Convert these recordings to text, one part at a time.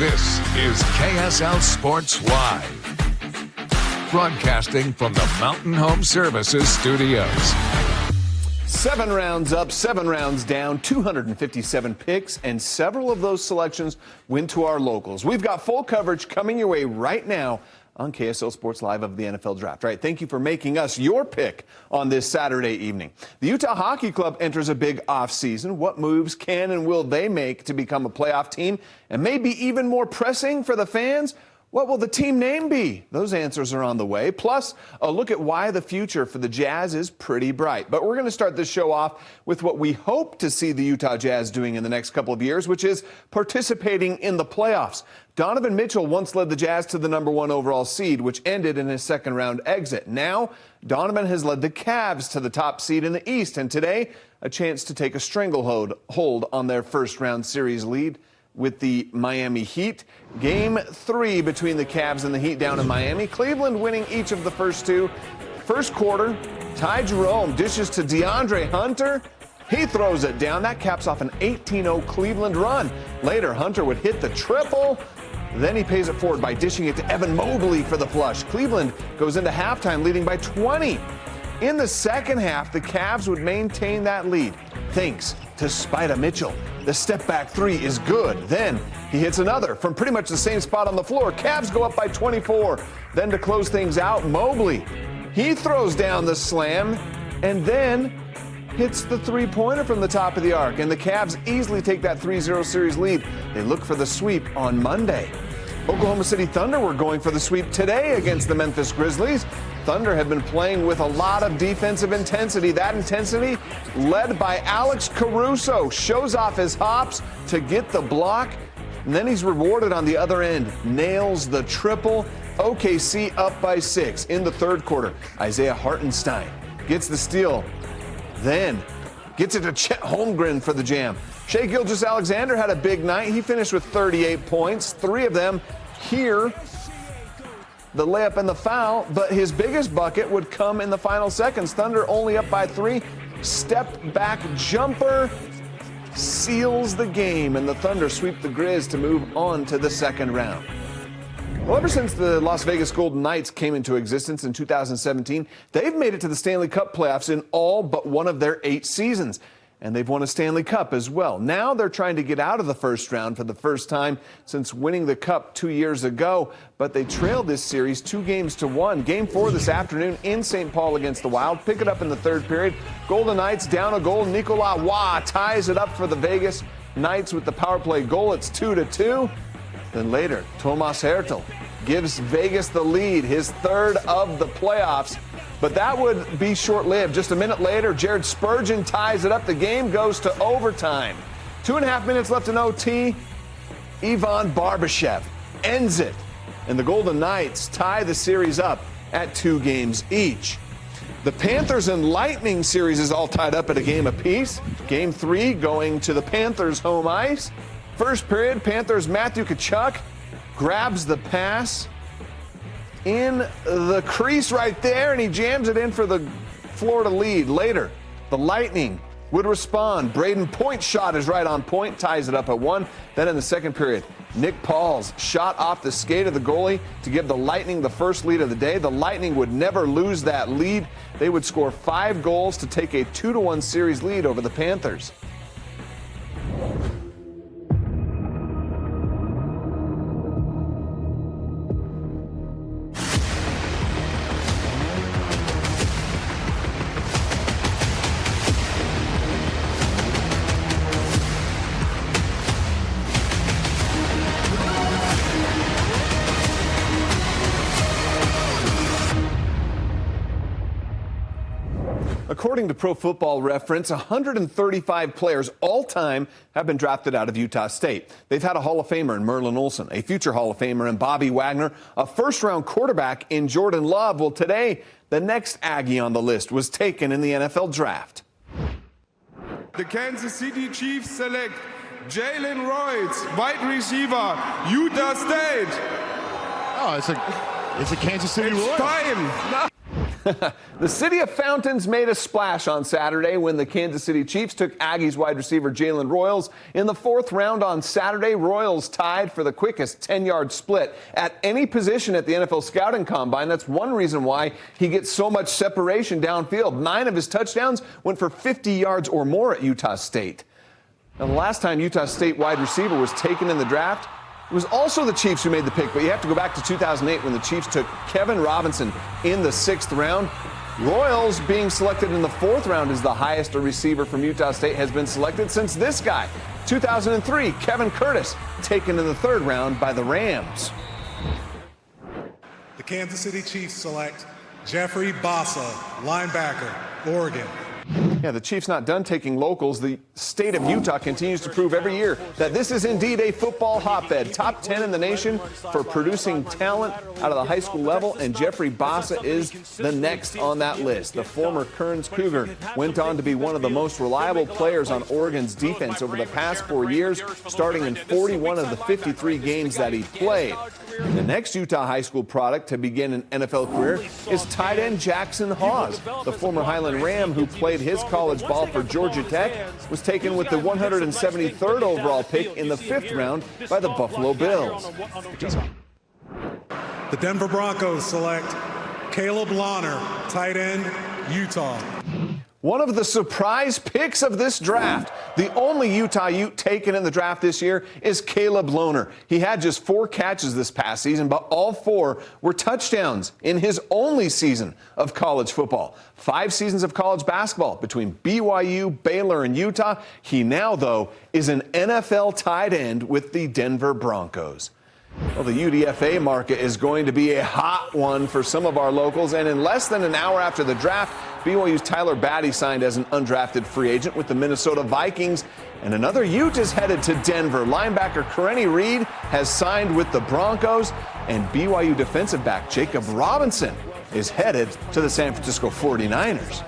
This is KSL Sports Live, broadcasting from the Mountain Home Services studios. 7 rounds up, 7 rounds down, 257 picks, and several of those selections went to our locals. We've got full coverage coming your way right now on KSL Sports Live of the NFL Draft. All right, thank you for making us your pick on this Saturday evening. The Utah Hockey Club enters a big offseason. What moves can and will they make to become a playoff team? And maybe even more pressing for the fans, what will the team name be? Those answers are on the way. Plus, a look at why the future for the Jazz is pretty bright. But we're going to start this show off with what we hope to see the Utah Jazz doing in the next couple of years, which is participating in the playoffs. Donovan Mitchell once led the Jazz to the number 1 overall seed, which ended in his second-round exit. Now, Donovan has led the Cavs to the top seed in the East, and today, a chance to take a stranglehold on their first-round series lead with the Miami Heat. Game 3 between the Cavs and the Heat down in Miami. Cleveland winning each of the first 2. First quarter, Ty Jerome dishes to DeAndre Hunter. He throws it down. That caps off an 18-0 Cleveland run. Later, Hunter would hit the triple. Then he pays it forward by dishing it to Evan Mobley for the flush. Cleveland goes into halftime leading by 20. In the second half, the Cavs would maintain that lead, thanks to Spida Mitchell. The step-back 3 is good. Then he hits another from pretty much the same spot on the floor. Cavs go up by 24. Then to close things out, Mobley. He throws down the slam and then hits the three-pointer from the top of the arc. And the Cavs easily take that 3-0 series lead. They look for the sweep on Monday. Oklahoma City Thunder were going for the sweep today against the Memphis Grizzlies. Thunder have been playing with a lot of defensive intensity. That intensity, led by Alex Caruso, shows off his hops to get the block. And then he's rewarded on the other end. Nails the triple. OKC up by 6 in the third quarter. Isaiah Hartenstein gets the steal. Then gets it to Chet Holmgren for the jam. Shai Gilgeous-Alexander had a big night. He finished with 38 points, 3 of them here. The layup and the foul, but his biggest bucket would come in the final seconds. Thunder only up by 3. Step back jumper seals the game, and the Thunder sweep the Grizz to move on to the second round. Well, ever since the Las Vegas Golden Knights came into existence in 2017, they've made it to the Stanley Cup playoffs in all but one of their 8 seasons. And they've won a Stanley Cup as well. Now they're trying to get out of the first round for the first time since winning the Cup 2 years ago. But they trailed this series 2-1. Game 4 this afternoon in St. Paul against the Wild. Pick it up in the third period. Golden Knights down a goal. Nicolas Waugh ties it up for the Vegas Knights with the power play goal. It's 2-2. Then later, Tomas Hertl gives Vegas the lead, his third of the playoffs. But that would be short-lived. Just a minute later, Jared Spurgeon ties it up. The game goes to overtime. 2.5 minutes left in OT. Ivan Barbashev ends it. And the Golden Knights tie the series up at 2 games each. The Panthers and Lightning series is all tied up at a game apiece. Game 3 going to the Panthers' home ice. First period, Panthers' Matthew Tkachuk grabs the pass in the crease right there, and he jams it in for the Florida lead. Later, the Lightning would respond. Braden Point's shot is right on point, ties it up at 1. Then in the second period, Nick Paul's shot off the skate of the goalie to give the Lightning the first lead of the day. The Lightning would never lose that lead. They would score 5 goals to take a 2-1 series lead over the Panthers. According to Pro Football Reference, 135 players all-time have been drafted out of Utah State. They've had a Hall of Famer in Merlin Olsen, a future Hall of Famer in Bobby Wagner, a first-round quarterback in Jordan Love. Well, today, the next Aggie on the list was taken in the NFL Draft. The Kansas City Chiefs select Jalen Royds, wide receiver, Utah State. Oh, it's a Kansas City Royals. Time. The city of Fountains made a splash on Saturday when the Kansas City Chiefs took Aggies wide receiver Jalen Royals in the 4th round on Saturday. Royals tied for the quickest 10-yard split at any position at the NFL Scouting Combine. That's one reason why he gets so much separation downfield. 9 of his touchdowns went for 50 yards or more at Utah State. Now, the last time Utah State wide receiver was taken in the draft, it was also the Chiefs who made the pick, but you have to go back to 2008 when the Chiefs took Kevin Robinson in the 6th round. Royals being selected in the 4th round is the highest a receiver from Utah State has been selected since this guy. 2003, Kevin Curtis, taken in the 3rd round by the Rams. The Kansas City Chiefs select Jeffrey Bassa, linebacker, Oregon. Yeah, the Chiefs not done taking locals. The state of Utah continues to prove every year that this is indeed a football hotbed. Top 10 in the nation for producing talent out of the high school level, and Jeffrey Bassa is the next on that list. The former Kearns Cougar went on to be one of the most reliable players on Oregon's defense over the past 4 years, starting in 41 of the 53 games that he played. The next Utah high school product to begin an NFL career is tight end Jackson Hawes. The former Highland Ram who played his college ball for Georgia Tech was taken with the 173rd overall pick in the 5th round by the Buffalo Bills. The Denver Broncos select Caleb Lohner, tight end, Utah. One of the surprise picks of this draft, the only Utah Ute taken in the draft this year, is Caleb Lohner. He had just 4 catches this past season, but all 4 were touchdowns in his only season of college football. 5 seasons of college basketball between BYU, Baylor, and Utah. He now, though, is an NFL tight end with the Denver Broncos. Well, the UDFA market is going to be a hot one for some of our locals, and in less than an hour after the draft, BYU's Tyler Batty signed as an undrafted free agent with the Minnesota Vikings, and another Ute is headed to Denver. Linebacker Kearns Reed has signed with the Broncos, and BYU defensive back Jacob Robinson is headed to the San Francisco 49ers.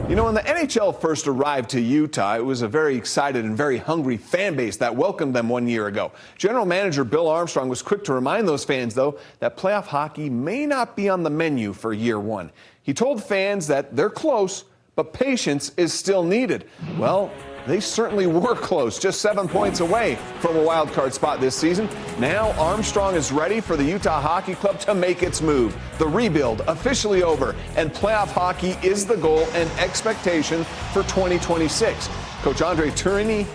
You know, when the NHL first arrived to Utah, it was a very excited and very hungry fan base that welcomed them 1 year ago. General Manager Bill Armstrong was quick to remind those fans, though, that playoff hockey may not be on the menu for year 1. He told fans that they're close, but patience is still needed. Well, they certainly were close, just 7 points away from a wild card spot this season. Now Armstrong is ready for the Utah Hockey Club to make its move. The rebuild officially over, and playoff hockey is the goal and expectation for 2026. Coach Andre Turini,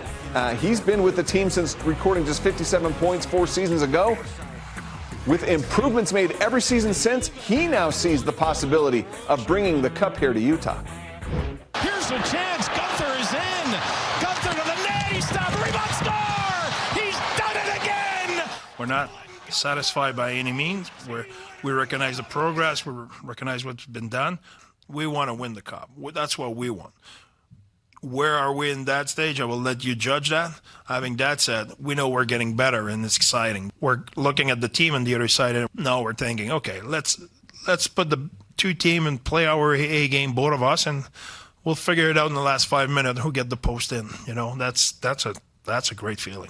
he's been with the team since recording just 57 points 4 seasons ago. With improvements made every season since, he now sees the possibility of bringing the cup here to Utah. Here's a chance. Gunther is in. Gunther to the net. He stopped. Rebound, score! He's done it again! We're not satisfied by any means. We recognize the progress. We recognize what's been done. We want to win the cup. That's what we want. Where are we in that stage? I will let you judge that. Having that said, we know we're getting better and it's exciting. We're looking at the team on the other side and now we're thinking, okay, let's put the 2 team and play our A game, both of us, and we'll figure it out in the last 5 minutes who get the post in. You know, that's a great feeling.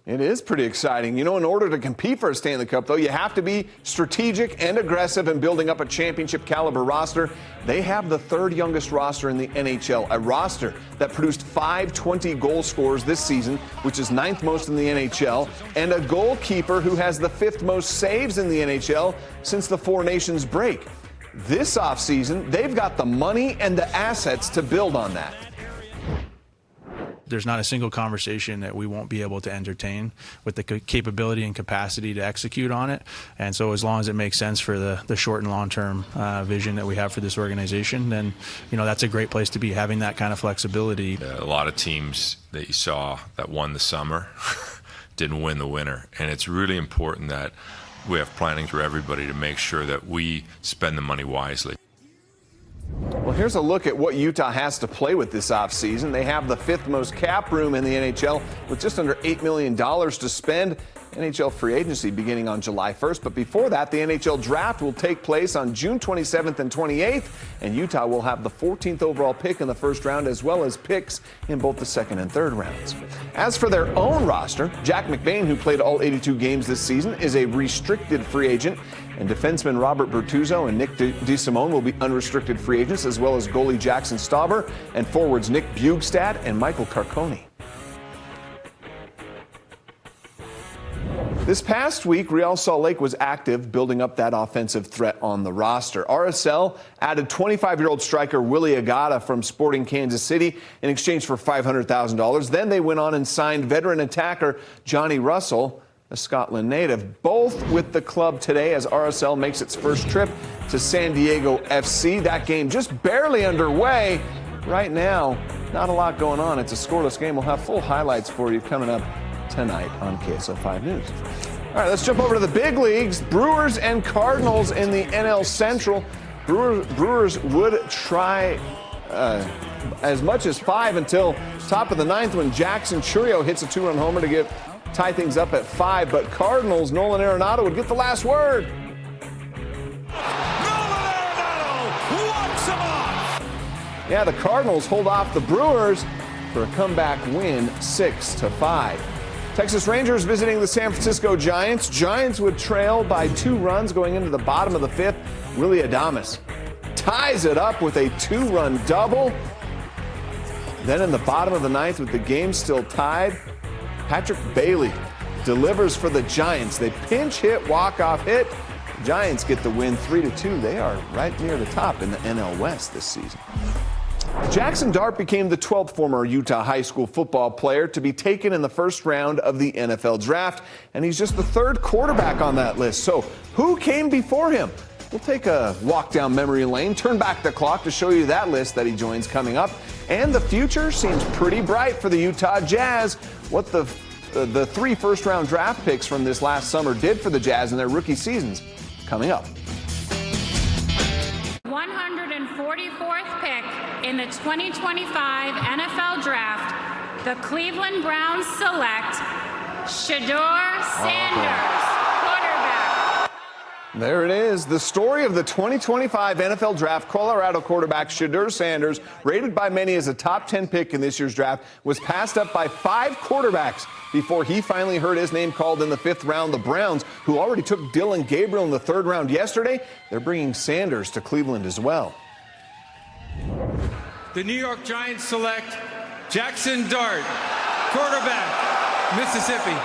It is pretty exciting. You know, in order to compete for a Stanley Cup, though, you have to be strategic and aggressive in building up a championship caliber roster. They have the 3rd youngest roster in the NHL, a roster that produced 5 20-goal scorers this season, which is 9th most in the NHL, and a goalkeeper who has the 5th most saves in the NHL since the Four Nations break. This offseason, they've got the money and the assets to build on that. There's not a single conversation that we won't be able to entertain with the capability and capacity to execute on it. And so as long as it makes sense for the short and long-term vision that we have for this organization, then, you know, that's a great place to be, having that kind of flexibility. A lot of teams that you saw that won the summer didn't win the winter. And it's really important that we have planning for everybody to make sure that we spend the money wisely. Well, here's a look at what Utah has to play with this offseason. They have the 5th most cap room in the NHL with just under $8 million to spend. NHL free agency beginning on July 1st. But before that, the NHL draft will take place on June 27th and 28th. And Utah will have the 14th overall pick in the 1st round, as well as picks in both the 2nd and 3rd rounds. As for their own roster, Jack McBain, who played all 82 games this season, is a restricted free agent. And defenseman Robert Bertuzzo and Nick DeSimone will be unrestricted free agents, as well as goalie Jackson Stauber and forwards Nick Bugstad and Michael Carconi. This past week, Real Salt Lake was active, building up that offensive threat on the roster. RSL added 25-year-old striker Willie Agata from Sporting Kansas City in exchange for $500,000. Then they went on and signed veteran attacker Johnny Russell, a Scotland native, both with the club today as RSL makes its first trip to San Diego FC. That game just barely underway. Right now, not a lot going on. It's a scoreless game. We'll have full highlights for you coming up tonight on KSL 5 News. All right, let's jump over to the big leagues. Brewers and Cardinals in the NL Central. Brewers would try as much as 5 until top of the 9th when Jackson Churio hits a 2-run homer to tie things up at 5. But Cardinals, Nolan Arenado would get the last word. Nolan Arenado walks him off. Yeah, the Cardinals hold off the Brewers for a comeback win, 6-5. Texas Rangers visiting the San Francisco Giants. Giants would trail by 2 runs going into the bottom of the 5th. Willie Adames ties it up with a 2-run double. Then in the bottom of the 9th, with the game still tied, Patrick Bailey delivers for the Giants. They pinch hit, walk-off hit. The Giants get the win 3-2. They are right near the top in the NL West this season. Jackson Dart became the 12th former Utah high school football player to be taken in the first round of the NFL draft, and he's just the 3rd quarterback on that list. So who came before him? We'll take a walk down memory lane, turn back the clock to show you that list that he joins coming up. And the future seems pretty bright for the Utah Jazz. What the 3 first-round draft picks from this last summer did for the Jazz in their rookie seasons, coming up. 144th pick in the 2025 NFL Draft, the Cleveland Browns select Shedeur Sanders, quarterback. There it is, the story of the 2025 NFL Draft. Colorado quarterback Shedeur Sanders, rated by many as a top 10 pick in this year's draft, was passed up by 5 quarterbacks before he finally heard his name called in the 5th round. The Browns, who already took Dylan Gabriel in the 3rd round yesterday, they're bringing Sanders to Cleveland as well. The New York Giants select Jackson Dart, quarterback, Mississippi.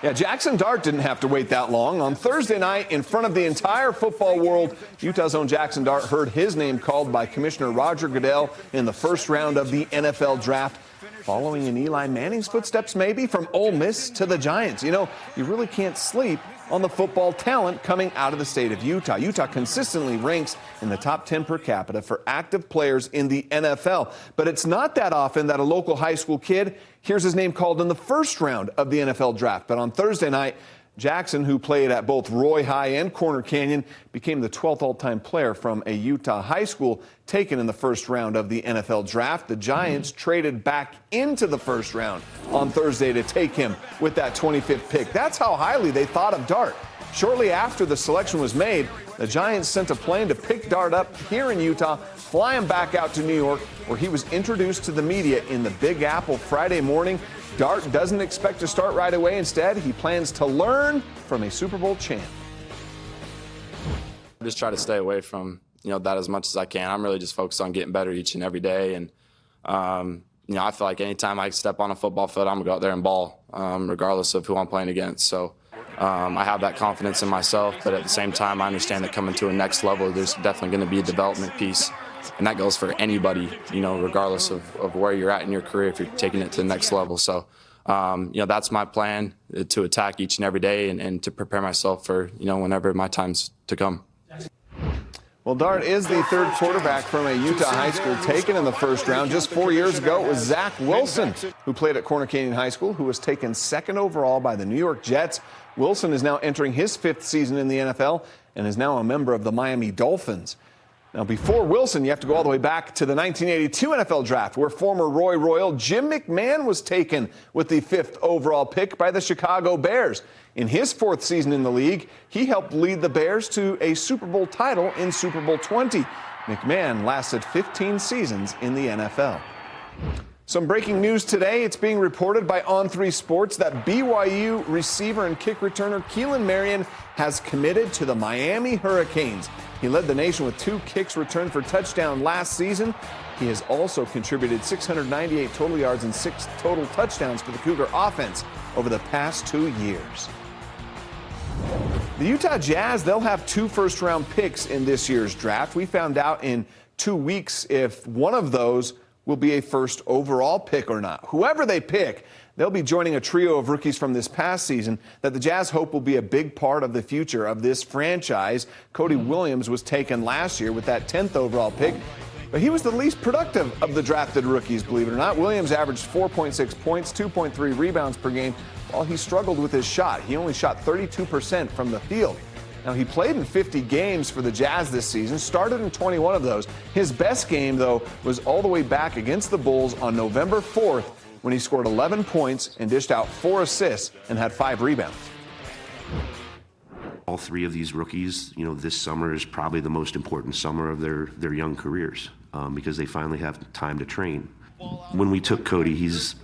Yeah, Jackson Dart didn't have to wait that long. On Thursday night, in front of the entire football world, Utah's own Jackson Dart heard his name called by Commissioner Roger Goodell in the 1st round of the NFL Draft, following in Eli Manning's footsteps maybe, from Ole Miss to the Giants. You know, you really can't sleep on the football talent coming out of the state of Utah. Utah consistently ranks in the top 10 per capita for active players in the NFL. But it's not that often that a local high school kid hears his name called in the 1st round of the NFL Draft. But on Thursday night, Jackson, who played at both Roy High and Corner Canyon, became the 12th all-time player from a Utah high school taken in the 1st round of the NFL Draft. The Giants traded back into the 1st round on Thursday to take him with that 25th pick. That's how highly they thought of Dart. Shortly after the selection was made, the Giants sent a plane to pick Dart up here in Utah, fly him back out to New York, where he was introduced to the media in the Big Apple Friday morning. Dart doesn't expect to start right away. Instead, he plans to learn from a Super Bowl champ. I just try to stay away from, that as much as I can. I'm really just focused on getting better each and every day. And, I feel like anytime I step on a football field, I'm going to go out there and ball, regardless of who I'm playing against. So I have that confidence in myself. But at the same time, I understand that coming to a next level, there's definitely going to be a development piece. And that goes for anybody, regardless of where you're at in your career, if you're taking it to the next level. So, that's my plan, to attack each and every day and to prepare myself for, whenever my time's to come. Well, Dart is the 3rd quarterback from a Utah high school taken in the 1st round. Just 4 years ago, it was Zach Wilson, who played at Corner Canyon High School, who was taken 2nd overall by the New York Jets. Wilson is now entering his 5th season in the NFL and is now a member of the Miami Dolphins. Now, before Wilson, you have to go all the way back to the 1982 NFL Draft, where former Roy Royal Jim McMahon was taken with the 5th overall pick by the Chicago Bears. In his 4th season in the league, he helped lead the Bears to a Super Bowl title in Super Bowl 20. McMahon lasted 15 seasons in the NFL. Some breaking news today. It's being reported by On3 Sports that BYU receiver and kick returner Keelan Marion has committed to the Miami Hurricanes. He led the nation with 2 kicks returned for touchdown last season. He has also contributed 698 total yards and 6 total touchdowns for the Cougar offense over the past 2 years. The Utah Jazz, they'll have 2 first-round picks in this year's draft. We found out in 2 weeks if one of those will be a first overall pick or not. Whoever they pick, they'll be joining a trio of rookies from this past season that the Jazz hope will be a big part of the future of this franchise. Cody Williams was taken last year with that 10th overall pick, but he was the least productive of the drafted rookies, believe it or not. Williams averaged 4.6 points, 2.3 rebounds per game, while he struggled with his shot. He only shot 32% from the field. Now, he played in 50 games for the Jazz this season, started in 21 of those. His best game, though, was all the way back against the Bulls on November 4th when he scored 11 points and dished out 4 assists and had 5 rebounds. All 3 of these rookies, this summer is probably the most important summer of their young careers because they finally have time to train. When we took Cody, he's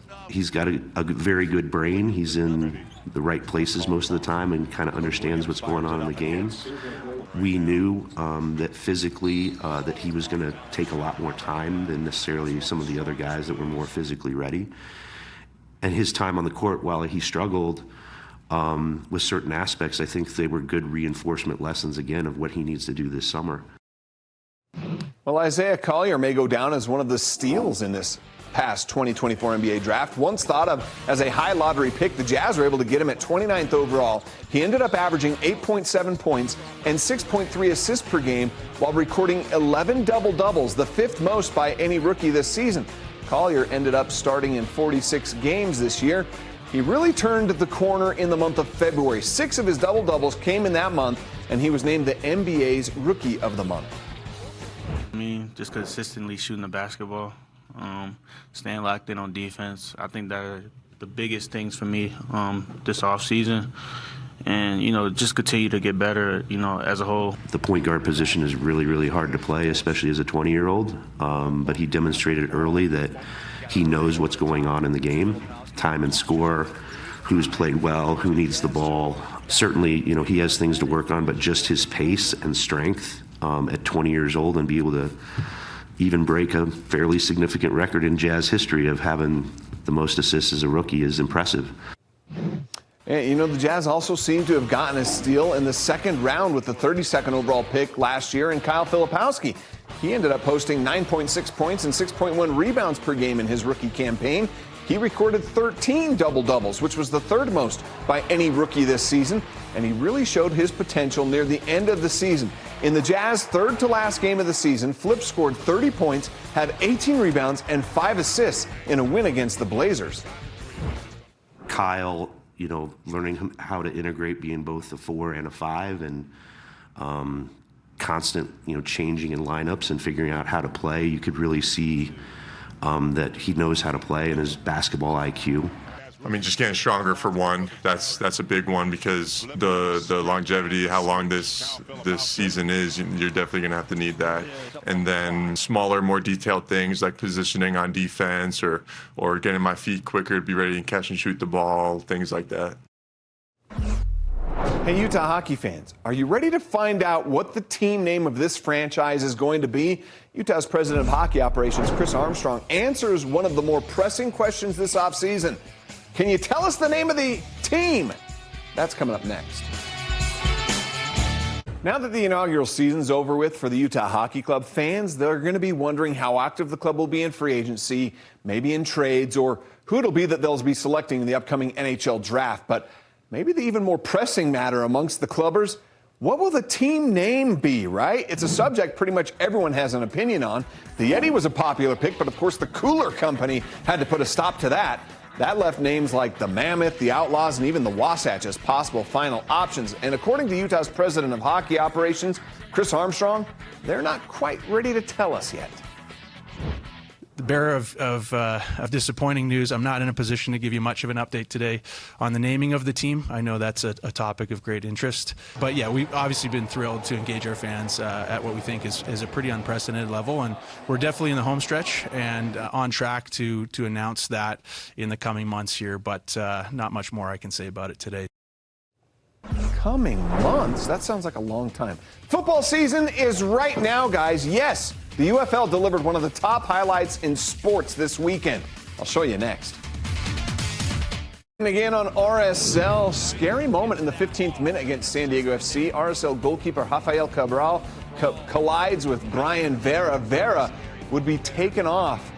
got a very good brain. He's in the right places most of the time and kind of understands what's going on in the game. We knew that physically that he was going to take a lot more time than necessarily some of the other guys that were more physically ready. And his time on the court, while he struggled with certain aspects, I think they were good reinforcement lessons, again, of what he needs to do this summer. Well, Isaiah Collier may go down as one of the steals in this past 2024 NBA draft. Once thought of as a high lottery pick, the Jazz were able to get him at 29th overall. He ended up averaging 8.7 points and 6.3 assists per game while recording 11 double-doubles, the 5th most by any rookie this season. Collier ended up starting in 46 games this year. He really turned the corner in the month of February. 6 of his double-doubles came in that month, and he was named the NBA's Rookie of the Month. Just consistently shooting the basketball. Staying locked in on defense. I think that are the biggest things for me this offseason. And, just continue to get better, as a whole. The point guard position is really, really hard to play, especially as a 20-year-old. But he demonstrated early that he knows what's going on in the game, time and score, who's played well, who needs the ball. Certainly, he has things to work on, but just his pace and strength at 20 years old and be able to even break a fairly significant record in Jazz history of having the most assists as a rookie is impressive. And, the Jazz also seem to have gotten a steal in the 2nd round with the 32nd overall pick last year in Kyle Filipowski. He ended up posting 9.6 points and 6.1 rebounds per game in his rookie campaign. He recorded 13 double-doubles, which was the 3rd most by any rookie this season, and he really showed his potential near the end of the season. In the Jazz 3rd to last game of the season, Flip scored 30 points, had 18 rebounds, and 5 assists in a win against the Blazers. Kyle, learning how to integrate being both a 4 and a 5 and constant, changing in lineups and figuring out how to play. You could really see that he knows how to play and his basketball IQ. Just getting stronger for one. That's a big one because the longevity, how long this season is, you're definitely going to have to need that. And then smaller, more detailed things like positioning on defense or getting my feet quicker to be ready to catch and shoot the ball, things like that. Hey, Utah hockey fans, are you ready to find out what the team name of this franchise is going to be? Utah's president of hockey operations, Chris Armstrong, answers one of the more pressing questions this offseason. Can you tell us the name of the team? That's coming up next. Now that the inaugural season's over with for the Utah Hockey Club, fans, they're going to be wondering how active the club will be in free agency, maybe in trades, or who it'll be that they'll be selecting in the upcoming NHL draft. But maybe the even more pressing matter amongst the clubbers, what will the team name be, right? It's a subject pretty much everyone has an opinion on. The Yeti was a popular pick, but of course the Cooler Company had to put a stop to that. That left names like the Mammoth, the Outlaws, and even the Wasatch as possible final options. And according to Utah's president of hockey operations, Chris Armstrong, they're not quite ready to tell us yet. the bearer of disappointing news. I'm not in a position to give you much of an update today on the naming of the team. I know that's a topic of great interest. But yeah, we've obviously been thrilled to engage our fans at what we think is a pretty unprecedented level. And we're definitely in the home stretch and on track to announce that in the coming months here. But not much more I can say about it today. Coming months? That sounds like a long time. Football season is right now, guys. Yes, the UFL delivered one of the top highlights in sports this weekend. I'll show you next. And again on RSL, scary moment in the 15th minute against San Diego FC. RSL goalkeeper Rafael Cabral collides with Brian Vera. Vera would be taken off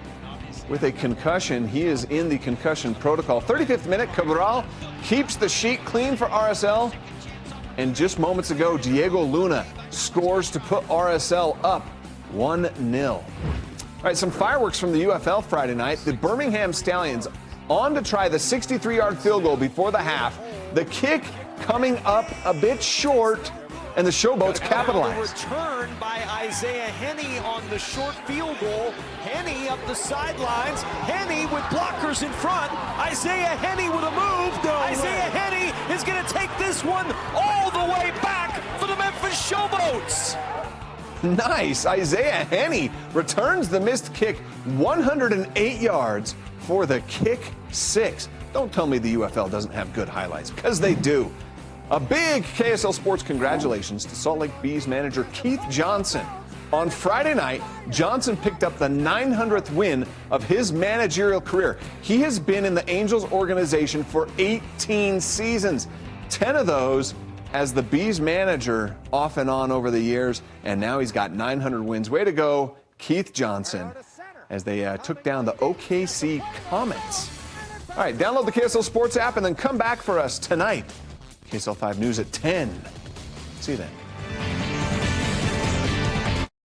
with a concussion. He is in the concussion protocol. 35th minute, Cabral keeps the sheet clean for RSL. And just moments ago, Diego Luna scores to put RSL up 1-0. All right, some fireworks from the UFL Friday night. The Birmingham Stallions on to try the 63-yard field goal before the half. The kick coming up a bit short, and the Showboats capitalize. Return by Isaiah Henney on the short field goal. Henney up the sidelines. Henney with blockers in front. Isaiah Henney with a move. Isaiah Henney is going to take this one all the way back for the Memphis Showboats. Nice. Isaiah Henney returns the missed kick 108 yards for the kick 6. Don't tell me the UFL doesn't have good highlights, because they do. A big KSL Sports congratulations to Salt Lake Bees manager Keith Johnson. On Friday night, Johnson picked up the 900th win of his managerial career. He has been in the Angels organization for 18 seasons, 10 of those as the Bees manager off and on over the years, and now he's got 900 wins. Way to go, Keith Johnson, as they took down the OKC Comets. All right, download the KSL Sports app and then come back for us tonight. KSL 5 News at 10. See you then.